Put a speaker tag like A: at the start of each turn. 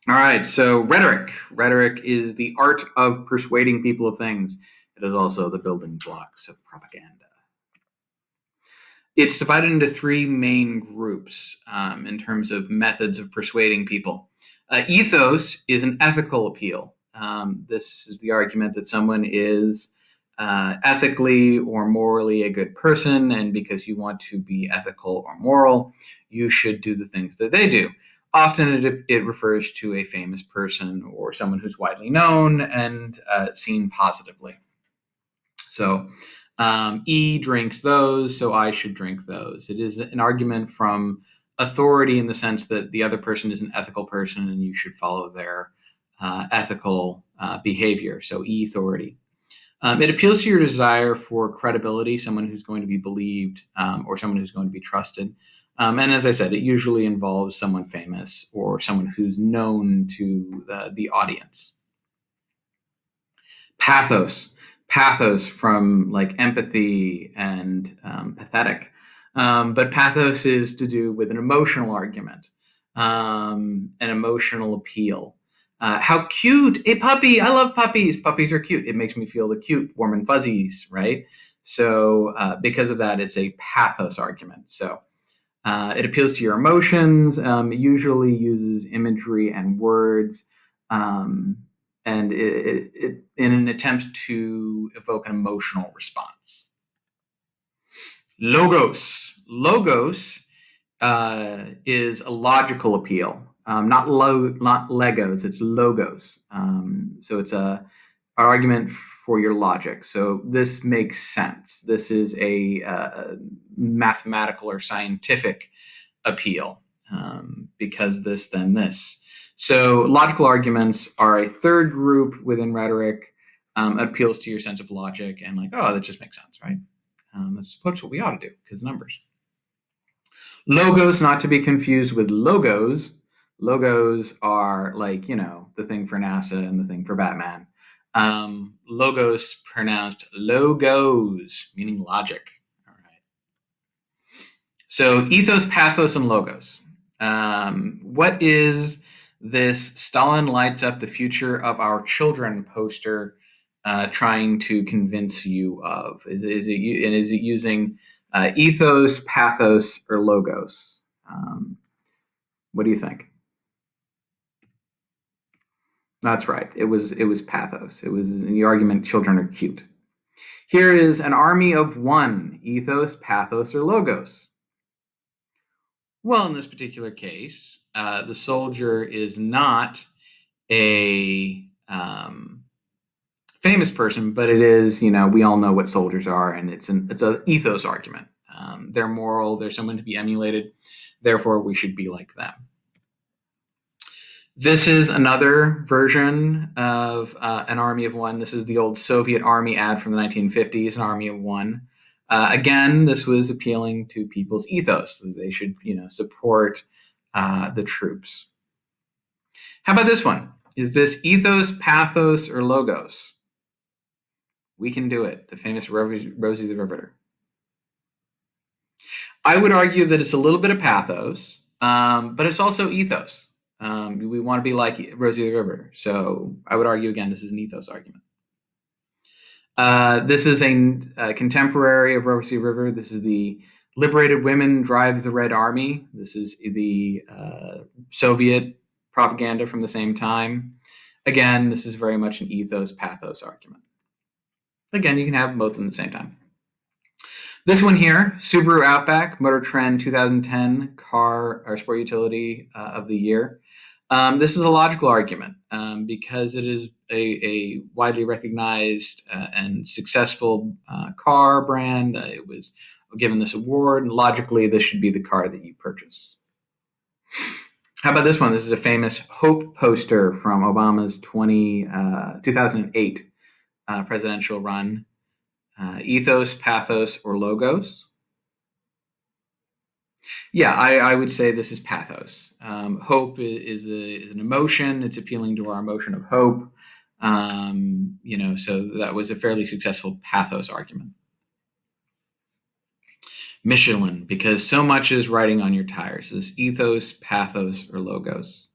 A: All right, so rhetoric. Rhetoric is the art of persuading people of things. It is also the building blocks of propaganda. It's divided into three main groups in terms of methods of persuading people. Ethos is an ethical appeal. This is the argument that someone is ethically or morally a good person, and because you want to be ethical or moral, you should do the things that they do. Often it refers to a famous person or someone who's widely known and seen positively. So E drinks those, so I should drink those. It is an argument from authority in the sense that the other person is an ethical person and you should follow their ethical behavior. So E authority. It appeals to your desire for credibility, someone who's going to be believed or someone who's going to be trusted. And as I said, it usually involves someone famous or someone who's known to the audience. Pathos. Pathos from like empathy and pathetic. But pathos is to do with an emotional argument, an emotional appeal. How cute a puppy! I love puppies. Puppies are cute. It makes me feel the cute, warm and fuzzies, right? So because of that, it's a pathos argument. So it appeals to your emotions. It usually uses imagery and words, and it in an attempt to evoke an emotional response. Logos. Logos is a logical appeal, not Legos. It's logos. So it's an argument for your logic. So this makes sense. This is a mathematical or scientific appeal because this, then this. So logical arguments are a third group within rhetoric. Appeals to your sense of logic and like, oh, that just makes sense, right? That's what we ought to do because numbers. Logos, not to be confused with logos. Logos are like, the thing for NASA and the thing for Batman. Logos pronounced logos, meaning logic. All right. So ethos, pathos, and logos. What is this Stalin lights up the future of our children poster trying to convince you of? Is it using ethos, pathos, or logos? What do you think? That's right. It was pathos. It was the argument children are cute. Here is an army of one: ethos, pathos, or logos. Well, in this particular case, the soldier is not a famous person, but it is, we all know what soldiers are, and it's an ethos argument. They're moral. They're someone to be emulated. Therefore, we should be like them. This is another version of an army of one. This is the old Soviet army ad from the 1950s, an army of one. Again, this was appealing to people's ethos. They should, support the troops. How about this one? Is this ethos, pathos, or logos? We can do it. The famous Rosie the Riveter. I would argue that it's a little bit of pathos, but it's also ethos. We want to be like Rosie the Riveter. So I would argue, again, this is an ethos argument. This is a contemporary of Rosie River. This is the Liberated Women Drive the Red Army. This is the Soviet propaganda from the same time. Again, this is very much an ethos-pathos argument. Again, you can have both at the same time. This one here, Subaru Outback, Motor Trend 2010 car or sport utility of the year. This is a logical argument because it is a widely recognized and successful car brand. It was given this award, and logically, this should be the car that you purchase. How about this one? This is a famous Hope poster from Obama's 2008 presidential run. Ethos, pathos, or logos? Yeah, I would say this is pathos. Hope is an emotion. It's appealing to our emotion of hope. So that was a fairly successful pathos argument. Michelin, because so much is riding on your tires. Is ethos, pathos, or logos?